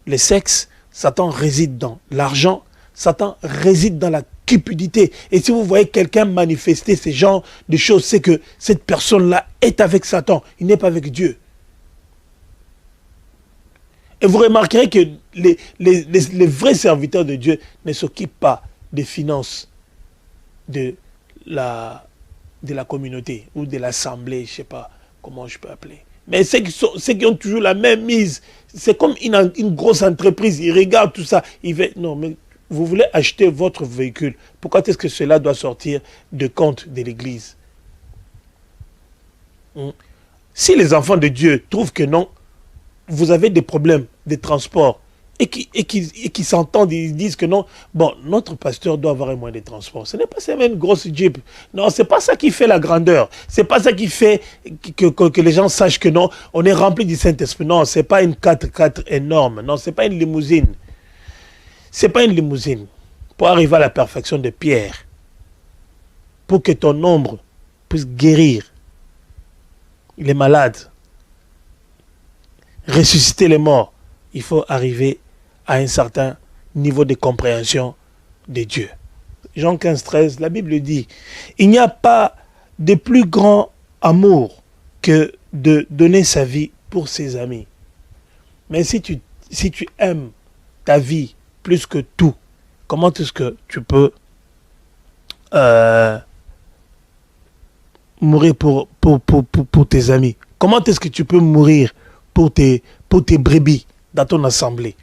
Speaker 1: le sexe, Satan réside dans l'argent, Satan réside dans la cupidité. Et si vous voyez quelqu'un manifester ce genre de choses, c'est que cette personne-là est avec Satan, il n'est pas avec Dieu. Et vous remarquerez que les vrais serviteurs de Dieu ne s'occupent pas des finances de la communauté ou de l'assemblée, je ne sais pas comment je peux appeler. Mais ceux qui ont toujours la même mise, c'est comme une grosse entreprise, ils regardent tout ça, ils veulent, non, mais vous voulez acheter votre véhicule, pourquoi est-ce que cela doit sortir de compte de l'église? Si les enfants de Dieu trouvent que non, vous avez des problèmes de transport et qui s'entendent, ils disent que non, bon, notre pasteur doit avoir un moyen de transport. Ce n'est pas seulement une grosse Jeep. Non, c'est pas ça qui fait la grandeur. C'est pas ça qui fait que les gens sachent que non, on est rempli du Saint-Esprit. Non, c'est pas une 4x4 énorme. Non, c'est pas une limousine. C'est pas une limousine. Pour arriver à la perfection de Pierre, pour que ton ombre puisse guérir les malades, ressusciter les morts, il faut arriver à un certain niveau de compréhension de Dieu. Jean 15, 13, la Bible dit, il n'y a pas de plus grand amour que de donner sa vie pour ses amis. Mais si tu aimes ta vie plus que tout, comment est-ce que tu peux mourir pour tes amis? Comment est-ce que tu peux mourir pour tes brebis dans ton assemblée?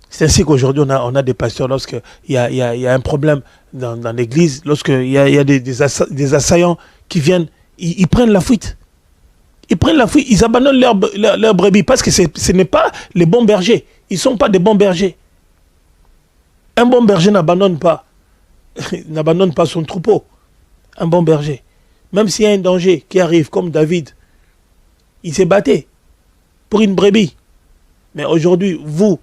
Speaker 1: C'est ainsi qu'aujourd'hui, on a des pasteurs, lorsqu'il y a un problème dans l'église, lorsqu'il y a des assaillants qui viennent, ils prennent la fuite. Ils prennent la fuite, ils abandonnent leur brebis parce que ce n'est pas les bons bergers. Ils ne sont pas des bons bergers. Un bon berger n'abandonne pas son troupeau. Un bon berger. Même s'il y a un danger qui arrive, comme David, il s'est battu pour une brebis. Mais aujourd'hui, vous,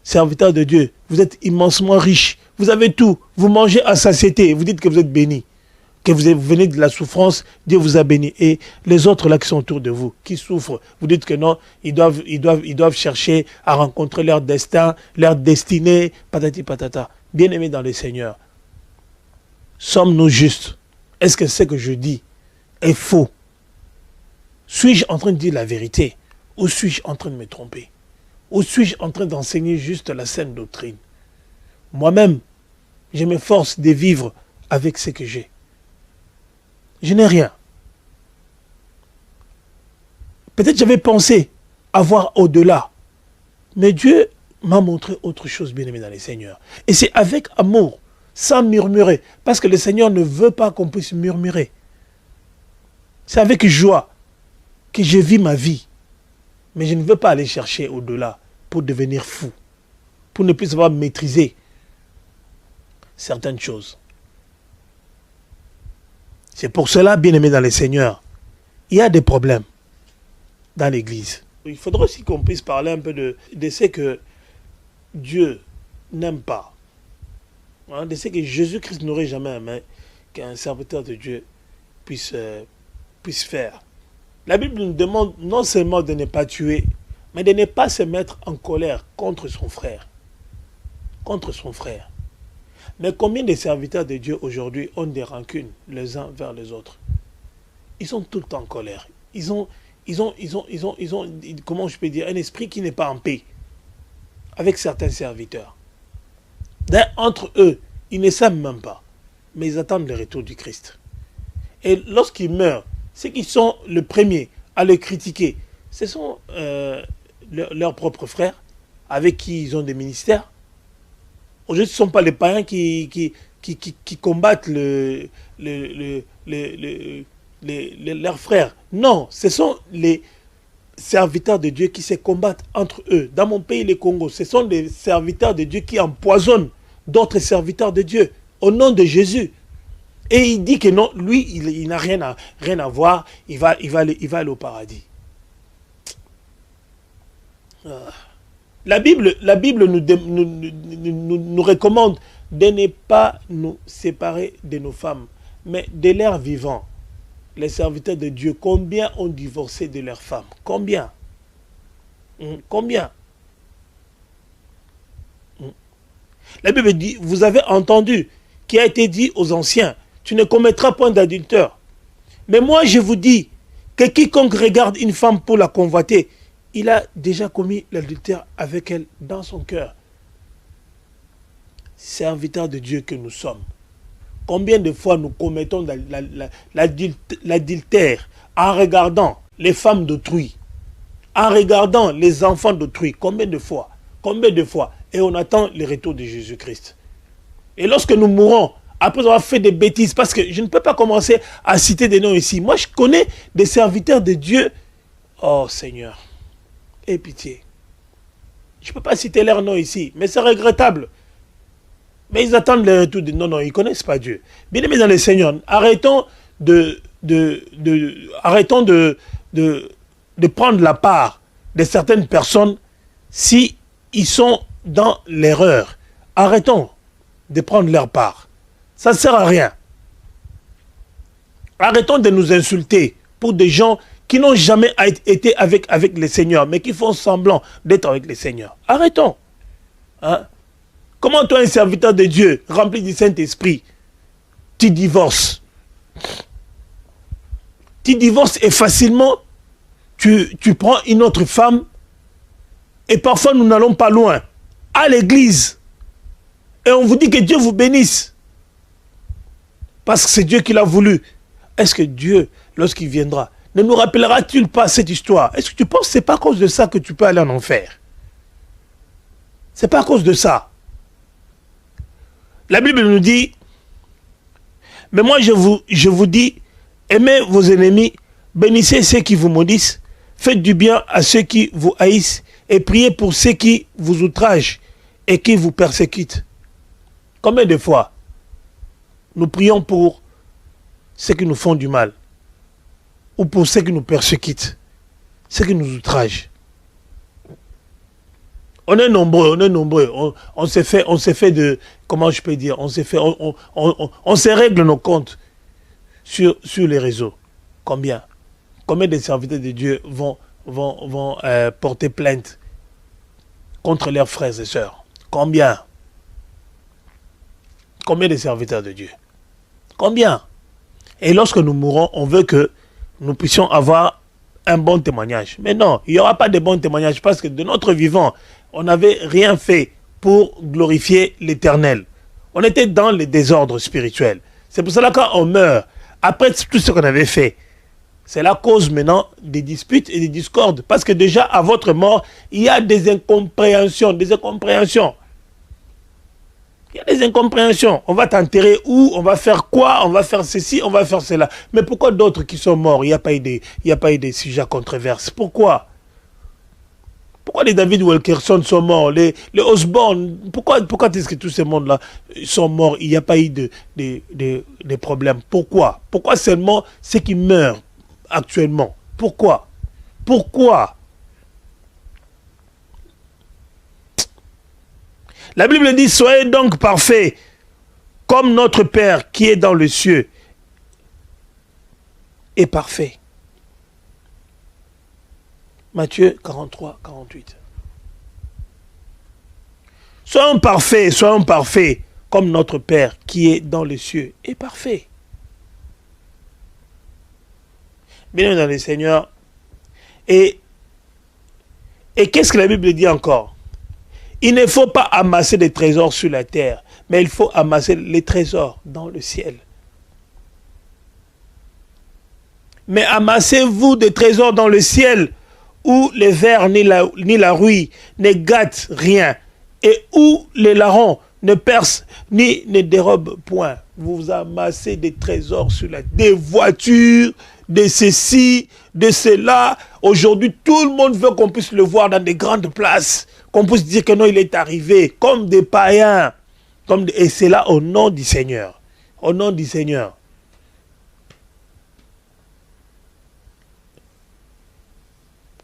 Speaker 1: serviteurs de Dieu, vous êtes immensement riches. Vous avez tout. Vous mangez à satiété. Vous dites que vous êtes bénis. Que vous venez de la souffrance, Dieu vous a béni. Et les autres là qui sont autour de vous, qui souffrent, vous dites que non, ils doivent chercher à rencontrer leur destin, leur destinée, patati patata. Bien-aimés dans le Seigneur, sommes-nous justes? Est-ce que ce que je dis est faux? Suis-je en train de dire la vérité? Ou suis-je en train de me tromper? Ou suis-je en train d'enseigner juste la saine doctrine? Moi-même, je m'efforce de vivre avec ce que j'ai. Je n'ai rien. Peut-être j'avais pensé avoir au-delà. Mais Dieu m'a montré autre chose, bien-aimé dans les Seigneurs. Et c'est avec amour, sans murmurer. Parce que le Seigneur ne veut pas qu'on puisse murmurer. C'est avec joie que je vis ma vie. Mais je ne veux pas aller chercher au-delà pour devenir fou. Pour ne plus savoir maîtriser certaines choses. C'est pour cela, bien-aimés dans les Seigneurs, il y a des problèmes dans l'Église. Il faudra aussi qu'on puisse parler un peu de ce que Dieu n'aime pas. De ce que Jésus-Christ n'aurait jamais aimé qu'un serviteur de Dieu puisse faire. La Bible nous demande non seulement de ne pas tuer, mais de ne pas se mettre en colère contre son frère. Contre son frère. Mais combien de serviteurs de Dieu aujourd'hui ont des rancunes les uns vers les autres? Ils sont tout le temps en colère. Ils ont, comment je peux dire, un esprit qui n'est pas en paix avec certains serviteurs. D'ailleurs, entre eux, ils ne s'aiment même pas, mais ils attendent le retour du Christ. Et lorsqu'ils meurent, ceux qui sont les premiers à le critiquer, ce sont leurs propres frères avec qui ils ont des ministères. Aujourd'hui, ce ne sont pas les païens qui combattent leurs frères. Non, ce sont les serviteurs de Dieu qui se combattent entre eux. Dans mon pays, le Congo, ce sont des serviteurs de Dieu qui empoisonnent d'autres serviteurs de Dieu au nom de Jésus. Et il dit que non, lui, il n'a rien à voir, il va aller au paradis. La Bible nous recommande de ne pas nous séparer de nos femmes, mais de l'air vivant. les serviteurs de Dieu, combien ont divorcé de leurs femmes? Combien? Combien? La Bible dit, vous avez entendu, qui a été dit aux anciens, tu ne commettras point d'adultère. Mais moi je vous dis que quiconque regarde une femme pour la convoiter, il a déjà commis l'adultère avec elle dans son cœur. Serviteurs de Dieu que nous sommes, combien de fois nous commettons l'adultère en regardant les femmes d'autrui, en regardant les enfants d'autrui? Combien de fois? Combien de fois? Et on attend le retour de Jésus-Christ. Et lorsque nous mourrons, après avoir fait des bêtises, parce que je ne peux pas commencer à citer des noms ici. Moi, je connais des serviteurs de Dieu. Oh Seigneur, aie pitié. Je ne peux pas citer leurs noms ici, mais c'est regrettable. Mais ils attendent le retour de... Non, ils ne connaissent pas Dieu. Bien aimés dans le Seigneur, arrêtons de prendre la part de certaines personnes si ils sont dans l'erreur. Arrêtons de prendre leur part. Ça ne sert à rien. Arrêtons de nous insulter pour des gens qui n'ont jamais été avec le Seigneur, mais qui font semblant d'être avec le Seigneur. Arrêtons. Hein? Comment toi, un serviteur de Dieu, rempli du Saint-Esprit, tu divorces? Tu divorces et facilement, tu prends une autre femme et parfois nous n'allons pas loin, à l'église. Et on vous dit que Dieu vous bénisse. Parce que c'est Dieu qui l'a voulu. Est-ce que Dieu, lorsqu'il viendra, ne nous rappellera-t-il pas cette histoire? Est-ce que tu penses que ce n'est pas à cause de ça que tu peux aller en enfer? Ce n'est pas à cause de ça. La Bible nous dit, mais moi je vous dis, aimez vos ennemis, bénissez ceux qui vous maudissent, faites du bien à ceux qui vous haïssent et priez pour ceux qui vous outragent et qui vous persécutent. Combien de fois nous prions pour ceux qui nous font du mal ou pour ceux qui nous persécutent, ceux qui nous outragent? On est nombreux, on s'est fait de, comment je peux dire, on se règle nos comptes sur les réseaux. Combien de serviteurs de Dieu vont porter plainte contre leurs frères et sœurs? Combien de serviteurs de Dieu? Combien? Et lorsque nous mourrons, on veut que nous puissions avoir un bon témoignage. Mais non, il n'y aura pas de bon témoignage parce que de notre vivant, on n'avait rien fait pour glorifier l'Éternel. On était dans le désordre spirituel. C'est pour cela que quand on meurt, après tout ce qu'on avait fait, c'est la cause maintenant des disputes et des discordes. Parce que déjà, à votre mort, il y a des incompréhensions. Il y a des incompréhensions. On va t'enterrer où? On va faire quoi? On va faire ceci, on va faire cela. Mais pourquoi d'autres qui sont morts, il n'y a pas eu des sujets controverses? Pourquoi les David Wilkerson sont morts? Les Osborne, pourquoi est-ce que tous ces mondes-là sont morts? Il n'y a pas eu de problème. Pourquoi seulement ceux qui meurent actuellement? Pourquoi? La Bible dit, soyez donc parfaits, comme notre Père qui est dans le cieux est parfait. Matthieu 43, 48. Soyons parfaits, comme notre Père qui est dans les cieux est parfait. Bien dans le Seigneur. Et qu'est-ce que la Bible dit encore? Il ne faut pas amasser des trésors sur la terre, mais il faut amasser les trésors dans le ciel. Mais amassez-vous des trésors dans le ciel, où les vers ni la rouille ne gâtent rien, et où les larrons ne percent ni ne dérobent point. Vous amassez des trésors sur la terre, des voitures, de ceci, de cela. Aujourd'hui, tout le monde veut qu'on puisse le voir dans des grandes places, qu'on puisse dire que non, il est arrivé, comme des païens. Et c'est là au nom du Seigneur. Au nom du Seigneur.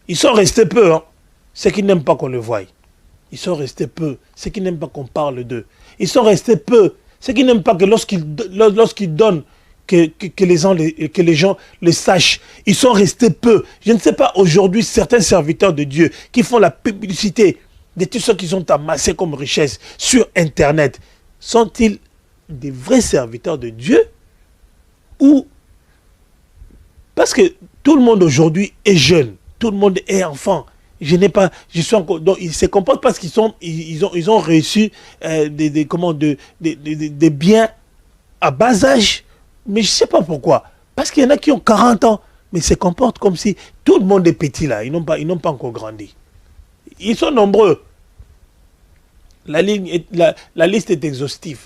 Speaker 1: Ils sont restés peu, hein, ceux qui n'aiment pas qu'on le voie. Ils sont restés peu, ceux qui n'aiment pas qu'on parle d'eux. Ils sont restés peu, ceux qui n'aiment pas que lorsqu'ils donnent, que les gens le sachent. Ils sont restés peu. Je ne sais pas aujourd'hui, certains serviteurs de Dieu qui font la publicité de tout ce qu'ils ont amassé comme richesse sur Internet, sont-ils des vrais serviteurs de Dieu? Ou parce que tout le monde aujourd'hui est jeune, tout le monde est enfant. Je suis encore, donc ils se comportent parce ils ont reçu des biens à bas âge. Mais je ne sais pas pourquoi. Parce qu'il y en a qui ont 40 ans, mais se comportent comme si tout le monde est petit là. Ils n'ont pas encore grandi. Ils sont nombreux. La liste est exhaustive.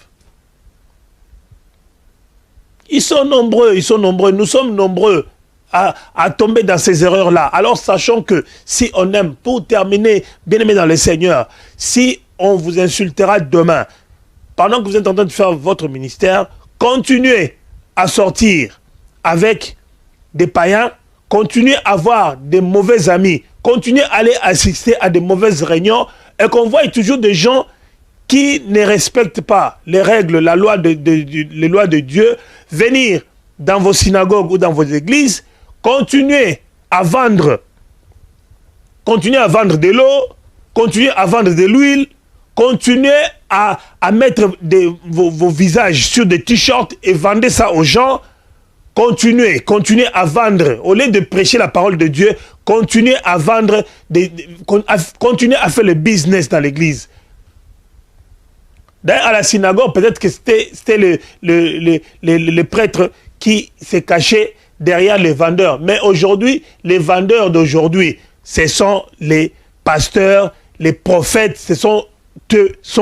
Speaker 1: Ils sont nombreux. Nous sommes nombreux à tomber dans ces erreurs-là. Alors sachons que si on aime, pour terminer, bien aimé dans le Seigneur, si on vous insultera demain, pendant que vous êtes en train de faire votre ministère, continuez à sortir avec des païens, continuez à avoir des mauvais amis, continuez à aller assister à des mauvaises réunions et qu'on voit toujours des gens qui ne respectent pas les règles, les lois de Dieu, venir dans vos synagogues ou dans vos églises, continuez à vendre de l'eau, continuez à vendre de l'huile, continuez à mettre vos visages sur des t-shirts et vendez ça aux gens. Continuez à vendre. Au lieu de prêcher la parole de Dieu, continuez à vendre, continuez à faire le business dans l'église. D'ailleurs, à la synagogue, peut-être que c'était le prêtre qui s'est caché derrière les vendeurs. Mais aujourd'hui, les vendeurs d'aujourd'hui, ce sont les pasteurs, les prophètes, ce sont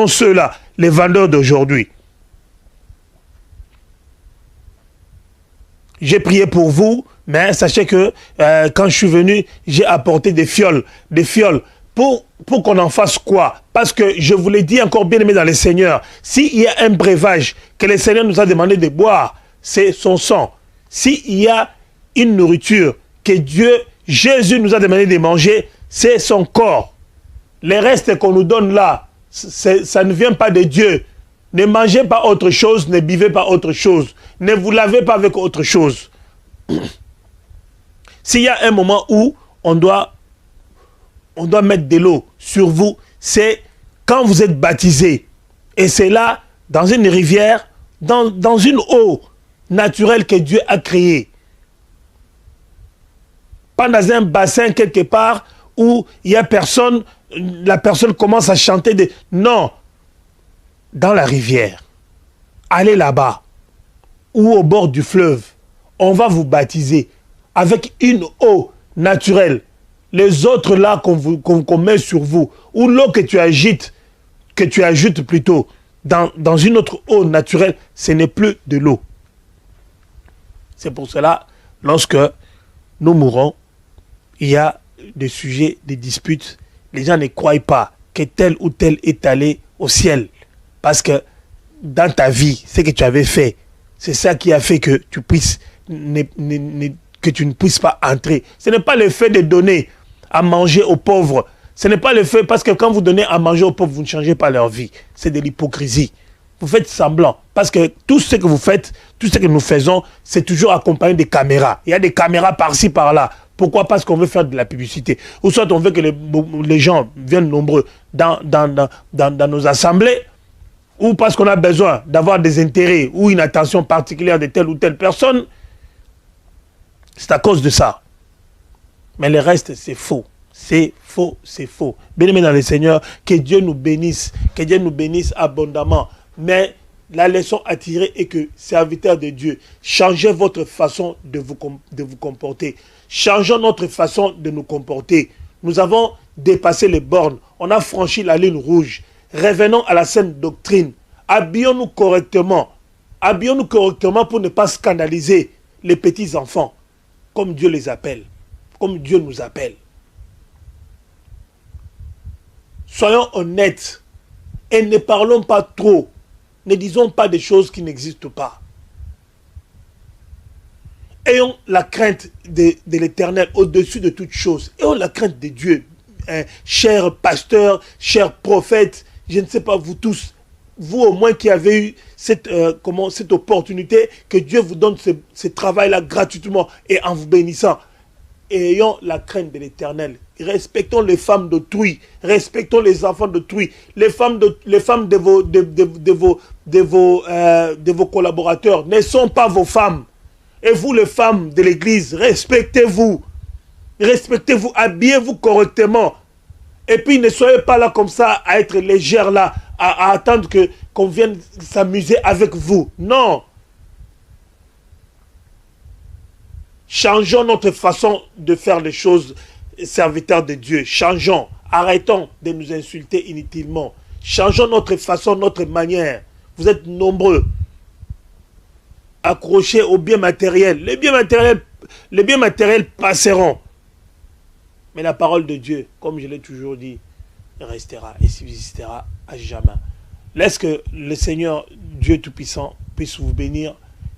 Speaker 1: ceux-là, les vendeurs d'aujourd'hui. J'ai prié pour vous, mais sachez que quand je suis venu, j'ai apporté des fioles pour qu'on en fasse quoi? Parce que je vous l'ai dit encore, bien aimé dans le Seigneur, s'il y a un breuvage que le Seigneur nous a demandé de boire, c'est son sang. S'il y a une nourriture que Jésus nous a demandé de manger, c'est son corps. Les restes qu'on nous donne là, ça ne vient pas de Dieu. Ne mangez pas autre chose, ne buvez pas autre chose. Ne vous lavez pas avec autre chose. S'il y a un moment où on doit mettre de l'eau sur vous, c'est quand vous êtes baptisé. Et c'est là, dans une rivière, dans une eau naturelle que Dieu a créée. Pas dans un bassin quelque part où il y a personne, la personne commence à chanter Non, dans la rivière. Allez là-bas, ou au bord du fleuve. On va vous baptiser avec une eau naturelle. Les autres là qu'on met sur vous, ou l'eau que tu ajoutes plutôt dans une autre eau naturelle, ce n'est plus de l'eau. C'est pour cela, lorsque nous mourons, il y a des sujets, des disputes. Les gens ne croient pas que tel ou tel est allé au ciel. Parce que dans ta vie, ce que tu avais fait, c'est ça qui a fait que tu ne puisses pas entrer. Ce n'est pas le fait de donner à manger aux pauvres. Ce n'est pas le fait, parce que quand vous donnez à manger aux pauvres, vous ne changez pas leur vie. C'est de l'hypocrisie. Vous faites semblant. Parce que tout ce que vous faites, tout ce que nous faisons, c'est toujours accompagné des caméras. Il y a des caméras par-ci, par-là. Pourquoi? Parce qu'on veut faire de la publicité. Ou soit on veut que les gens viennent nombreux dans nos assemblées. Ou parce qu'on a besoin d'avoir des intérêts ou une attention particulière de telle ou telle personne. C'est à cause de ça. Mais le reste, c'est faux. C'est faux, c'est faux. Bien-aimés dans le Seigneur, que Dieu nous bénisse abondamment. Mais la leçon à tirer est que, serviteurs de Dieu, changez votre façon de vous comporter. Changeons notre façon de nous comporter. Nous avons dépassé les bornes. On a franchi la ligne rouge. Revenons à la saine doctrine. Habillons-nous correctement. Habillons-nous correctement pour ne pas scandaliser les petits-enfants, comme Dieu les appelle, comme Dieu nous appelle. Soyons honnêtes et ne parlons pas trop. Ne disons pas des choses qui n'existent pas. Ayons la crainte de l'Éternel au-dessus de toutes choses. Ayons la crainte de Dieu. Chers pasteurs, chers prophètes, je ne sais pas vous tous, vous au moins qui avez eu cette opportunité, que Dieu vous donne ce travail-là gratuitement et en vous bénissant. Ayons la crainte de l'Éternel. Respectons les femmes d'autrui. Respectons les enfants d'autrui. Les femmes de vos collaborateurs ne sont pas vos femmes. Et vous, les femmes de l'église, respectez-vous. Respectez-vous, habillez-vous correctement. Et puis ne soyez pas là comme ça, à être légère là, à attendre qu'on vienne s'amuser avec vous. Non. Changeons notre façon de faire les choses, serviteurs de Dieu. Changeons. Arrêtons de nous insulter inutilement. Changeons notre façon, notre manière. Vous êtes nombreux. Accrochés aux biens matériels. Les biens matériels passeront. Mais la parole de Dieu, comme je l'ai toujours dit, restera et subsistera à jamais. Laisse que le Seigneur, Dieu Tout-Puissant, puisse vous bénir.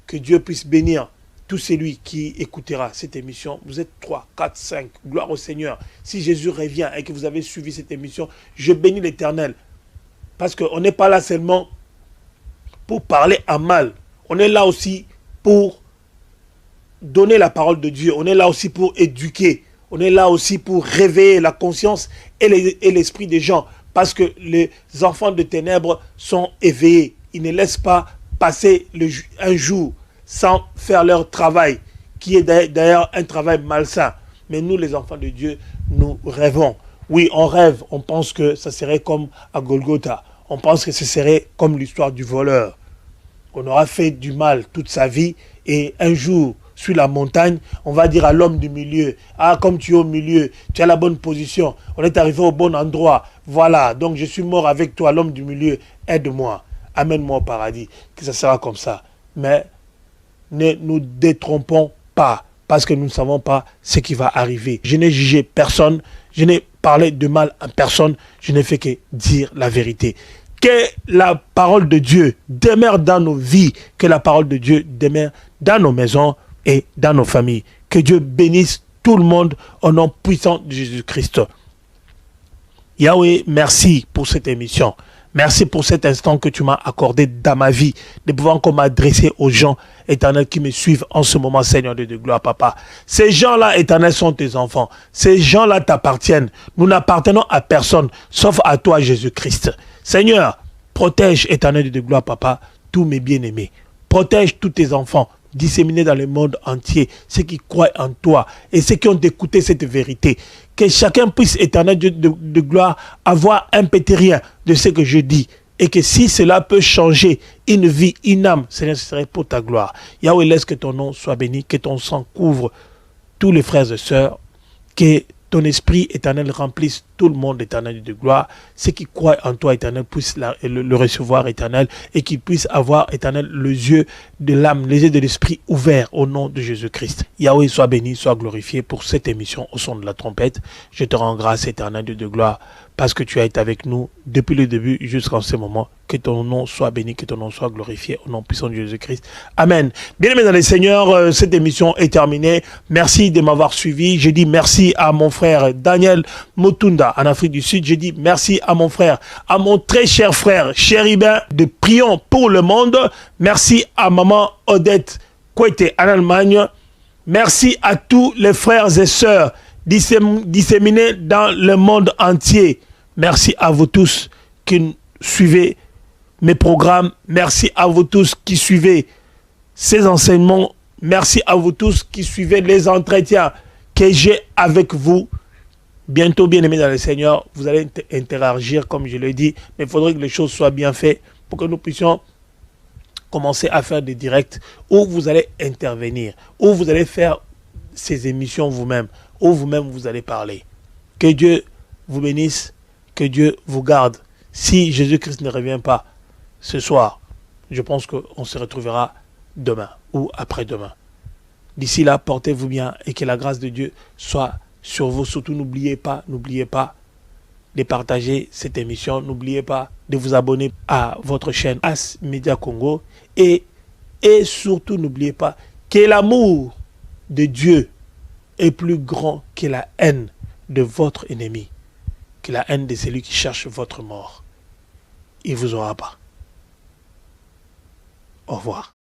Speaker 1: Que Dieu puisse bénir tout celui qui écoutera cette émission. Vous êtes 3, 4, 5. Gloire au Seigneur. Si Jésus revient et que vous avez suivi cette émission, je bénis l'Éternel. Parce qu'on n'est pas là seulement pour parler à mal. On est là aussi pour donner la parole de Dieu. On est là aussi pour éduquer. On est là aussi pour réveiller la conscience et l'esprit des gens. Parce que les enfants de ténèbres sont éveillés. Ils ne laissent pas passer un jour sans faire leur travail, qui est d'ailleurs un travail malsain. Mais nous, les enfants de Dieu, nous rêvons. Oui, on rêve. On pense que ça serait comme à Golgotha. On pense que ce serait comme l'histoire du voleur. On aura fait du mal toute sa vie et un jour, sur la montagne, on va dire à l'homme du milieu, ah, comme tu es au milieu, tu as la bonne position, on est arrivé au bon endroit, voilà, donc je suis mort avec toi, l'homme du milieu, aide-moi, amène-moi au paradis, que ça sera comme ça. Mais ne nous détrompons pas, parce que nous ne savons pas ce qui va arriver. Je n'ai jugé personne, je n'ai parlé de mal à personne, je n'ai fait que dire la vérité. Que la parole de Dieu demeure dans nos vies, que la parole de Dieu demeure dans nos maisons et dans nos familles. Que Dieu bénisse tout le monde au nom puissant de Jésus-Christ. Yahweh, merci pour cette émission. Merci pour cet instant que tu m'as accordé dans ma vie, de pouvoir encore m'adresser aux gens éternels qui me suivent en ce moment, Seigneur de gloire, Papa. Ces gens-là, éternels, sont tes enfants. Ces gens-là t'appartiennent. Nous n'appartenons à personne, sauf à toi, Jésus-Christ. Seigneur, protège, éternel de gloire, Papa, tous mes bien-aimés. Protège tous tes enfants disséminés dans le monde entier, ceux qui croient en toi et ceux qui ont écouté cette vérité. Que chacun puisse, éternel Dieu de gloire, avoir un petit rien de ce que je dis. Et que si cela peut changer une vie, une âme, Seigneur, ce serait pour ta gloire. Yahweh, laisse que ton nom soit béni, que ton sang couvre tous les frères et sœurs, que ton esprit éternel remplisse tout le monde éternel de gloire. Ceux qui croient en toi éternel puissent le recevoir éternel et qu'ils puissent avoir éternel les yeux de l'âme, les yeux de l'esprit ouverts au nom de Jésus-Christ. Yahweh, sois béni, sois glorifié pour cette émission au son de la trompette. Je te rends grâce éternel de gloire parce que tu as été avec nous depuis le début jusqu'en ce moment. Que ton nom soit béni, que ton nom soit glorifié au nom puissant de Jésus-Christ. Amen. Bien-aimés dans les Seigneurs, cette émission est terminée. Merci de m'avoir suivi. Je dis merci à mon frère Daniel Motunda en Afrique du Sud. Je dis merci à mon frère, à mon très cher frère Chéribin de Prions pour le monde. Merci à maman Odette Kouete en Allemagne. Merci à tous les frères et sœurs disséminés dans le monde entier. Merci à vous tous qui suivez mes programmes. Merci à vous tous qui suivez ces enseignements. Merci à vous tous qui suivez les entretiens que j'ai avec vous. Bientôt, bien-aimés dans le Seigneur, vous allez interagir comme je l'ai dit, mais il faudrait que les choses soient bien faites pour que nous puissions commencer à faire des directs où vous allez intervenir, où vous allez faire ces émissions vous-même, où vous-même vous allez parler. Que Dieu vous bénisse, que Dieu vous garde. Si Jésus-Christ ne revient pas ce soir, je pense qu'on se retrouvera demain ou après-demain. D'ici là, portez-vous bien et que la grâce de Dieu soit sur vous. Surtout, n'oubliez pas de partager cette émission. N'oubliez pas de vous abonner à votre chaîne As Media Congo. Et surtout, n'oubliez pas que l'amour de Dieu est plus grand que la haine de votre ennemi, que la haine de celui qui cherche votre mort. Il ne vous aura pas. Au revoir.